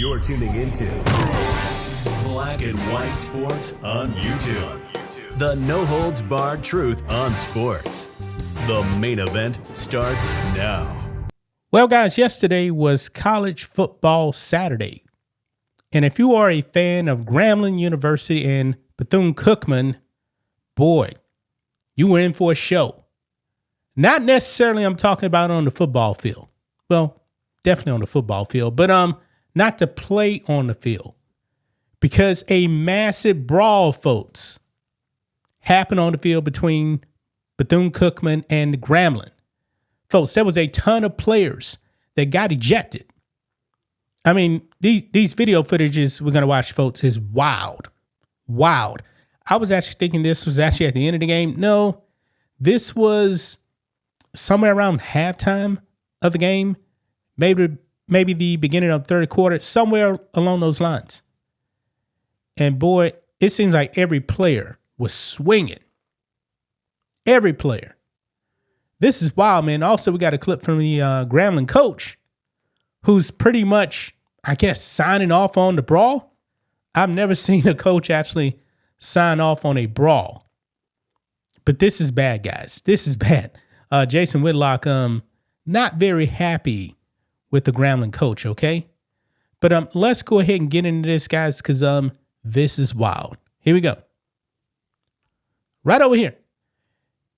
You're tuning into Black and White Sports on YouTube. The no-holds-barred truth on sports. The main event starts now. Well, guys, yesterday was College Football Saturday. And if you are a fan of Grambling University and Bethune-Cookman, boy, you were in for a show. Not necessarily I'm talking about on the football field. Well, definitely on the football field, but not to play on the field. Because a massive brawl, folks, happened on the field between Bethune-Cookman and Grambling. Folks, there was a ton of players that got ejected. I mean, these video footages we're going to watch, folks, is wild. Wild. I was actually thinking this was actually at the end of the game. No, this was somewhere around halftime of the game. Maybe the beginning of the third quarter, somewhere along those lines. And boy, it seems like every player was swinging. Every player. This is wild, man. Also, we got a clip from the Grambling coach who's pretty much, I guess, signing off on the brawl. I've never seen a coach actually sign off on a brawl. But this is bad, guys. This is bad. Jason Whitlock, not very happy with the Grambling coach, okay? But let's go ahead and get into this, guys, because this is wild. Here we go. Right over here.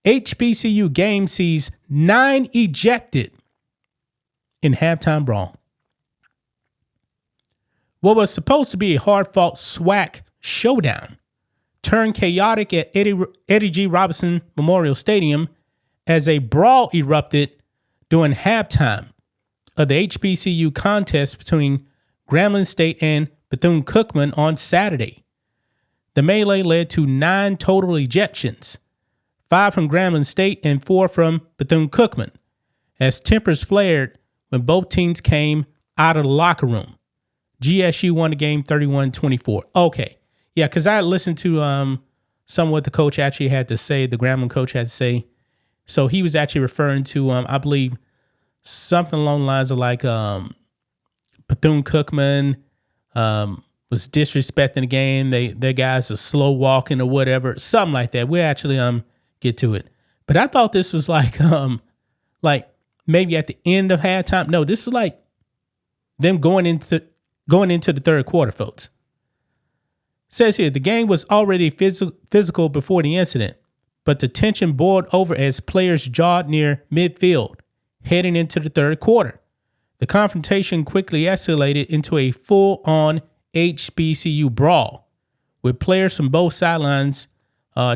HBCU game sees 9 ejected in halftime brawl. What was supposed to be a hard-fought SWAC showdown turned chaotic at Eddie G. Robinson Memorial Stadium as a brawl erupted during halftime of the HBCU contest between Grambling State and Bethune-Cookman on Saturday. The melee led to 9 total ejections, 5 from Grambling State and 4 from Bethune-Cookman, as tempers flared when both teams came out of the locker room. GSU won the game 31-24. Okay. Yeah, because I listened to some of what the coach actually had to say, the Grambling coach had to say. So he was actually referring to, I believe, something along the lines of like Bethune-Cookman was disrespecting the game. Their guys are slow walking or whatever, something like that. We'll actually get to it. But I thought this was like maybe at the end of halftime. No, this is like them going into the third quarter, folks. Says here, the game was already physical before the incident, but the tension boiled over as players jogged near midfield, heading into the third quarter. The confrontation quickly escalated into a full-on HBCU brawl, with players from both sidelines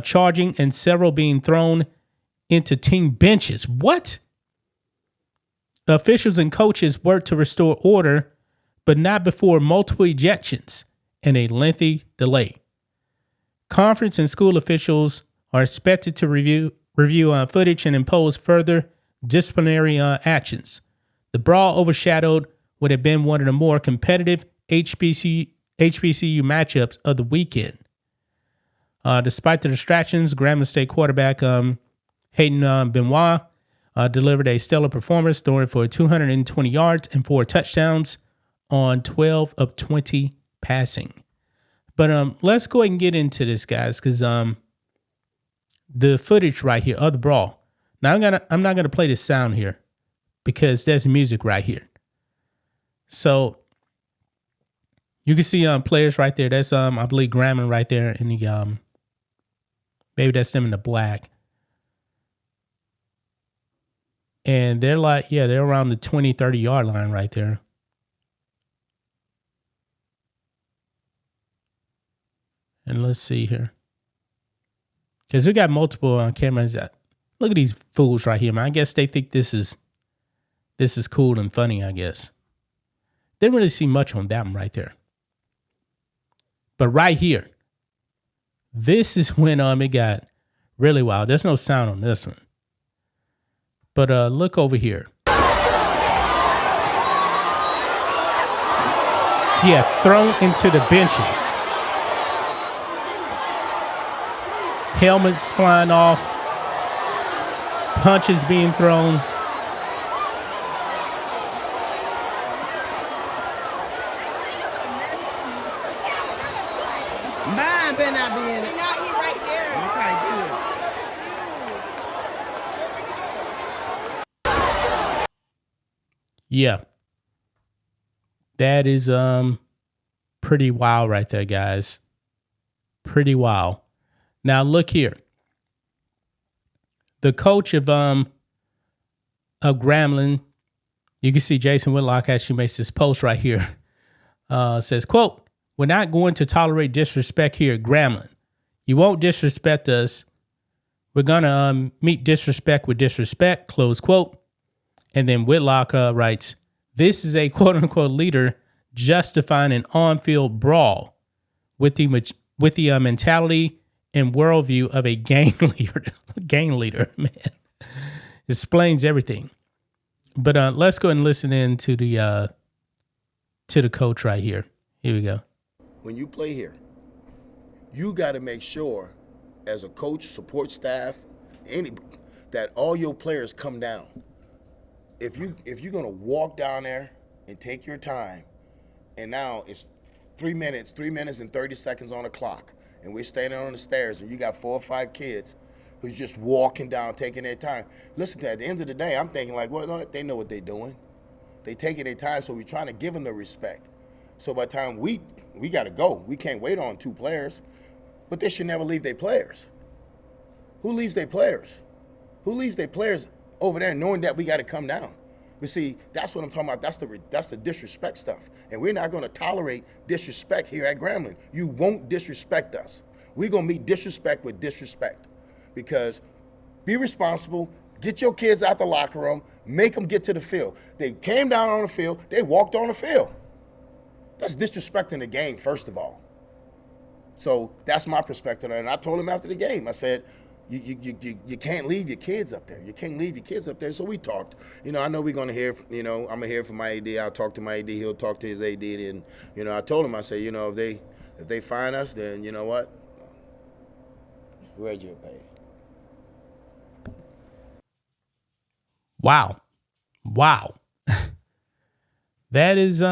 charging and several being thrown into team benches. What? Officials and coaches worked to restore order, but not before multiple ejections and a lengthy delay. Conference and school officials are expected to review footage and impose further disciplinary actions. The brawl overshadowed what had been one of the more competitive HBCU matchups of the weekend. Despite the distractions, Grambling State quarterback Hayden Benoit delivered a stellar performance, throwing for 220 yards and 4 touchdowns on 12 of 20 passing. But let's go ahead and get into this, guys, because the footage right here of the brawl. Now I'm not gonna play this sound here because there's music right here. So you can see players right there. That's I believe Grambling right there in the maybe that's them in the black. And they're like, yeah, they're around the 20, 30 yard line right there. And let's see here. Because we got multiple cameras. Look at these fools right here, man. I guess they think this is cool and funny, I guess. Didn't really see much on that one right there. But right here, this is when it got really wild. There's no sound on this one. But look over here. Yeah, thrown into the benches. Helmets flying off. Punches being thrown. better not be in it. He right there. Okay, good. Yeah. That is pretty wild right there, guys. Pretty wild. Now look here. The coach of Grambling, you can see Jason Whitlock actually makes this post right here. Says, quote, "We're not going to tolerate disrespect here at Grambling. You won't disrespect us. We're going to meet disrespect with disrespect," close quote. And then Whitlock writes, "This is a quote unquote leader justifying an on-field brawl with the mentality and worldview of a gang leader." Gang leader, man. Explains everything. But let's go and listen in to the coach right here. Here we go. When you play here, you got to make sure, as a coach, support staff, that all your players come down. If you're gonna walk down there and take your time, and now it's 3 minutes and 30 seconds on the clock, and we're standing on the stairs, and you got 4 or 5 kids who's just walking down, taking their time. Listen, at the end of the day, I'm thinking like, well, no, they know what they're doing. They taking their time, so we're trying to give them the respect. So by the time we got to go, we can't wait on 2 players, but they should never leave their players. Who leaves their players? Who leaves their players over there knowing that we got to come down? But see, that's what I'm talking about. That's the disrespect stuff. And we're not going to tolerate disrespect here at Grambling. You won't disrespect us. We're going to meet disrespect with disrespect. Because be responsible, get your kids out the locker room, make them get to the field. They came down on the field, they walked on the field. That's disrespecting the game, first of all. So that's my perspective. And I told him after the game, I said, you can't leave your kids up there. You can't leave your kids up there. So we talked. You know, I know we're going to hear, I'm going to hear from my AD. I'll talk to my AD. He'll talk to his AD. And, I told him, I said, if they fine us, then you know what? Where'd you pay? Wow. That is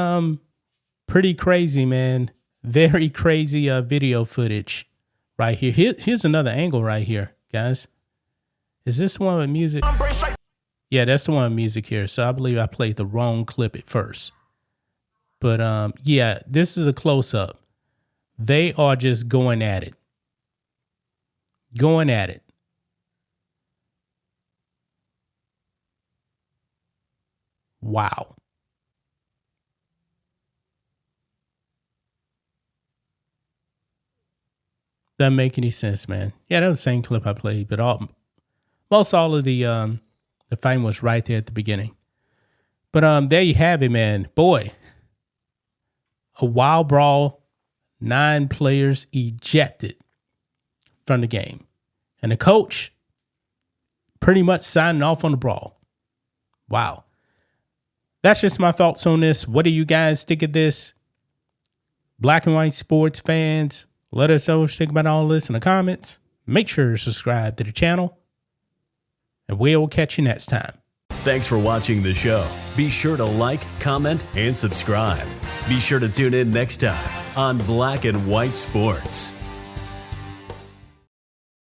pretty crazy, man. Very crazy video footage right here. Here's another angle right here, guys. Is this one with music? Yeah, that's the one with music here. So I believe I played the wrong clip at first. But yeah, this is a close-up. They are just going at it. Going at it. Wow. Doesn't make any sense, man. Yeah, that was the same clip I played, but most all of the fighting was right there at the beginning. But there you have it, man. Boy, a wild brawl, 9 players ejected from the game. And the coach pretty much signing off on the brawl. Wow. That's just my thoughts on this. What do you guys think of this? Black and white sports fans, let us know what you think about all this in the comments. Make sure to subscribe to the channel, and we will catch you next time. Thanks for watching the show. Be sure to like, comment, and subscribe. Be sure to tune in next time on Black and White Sports.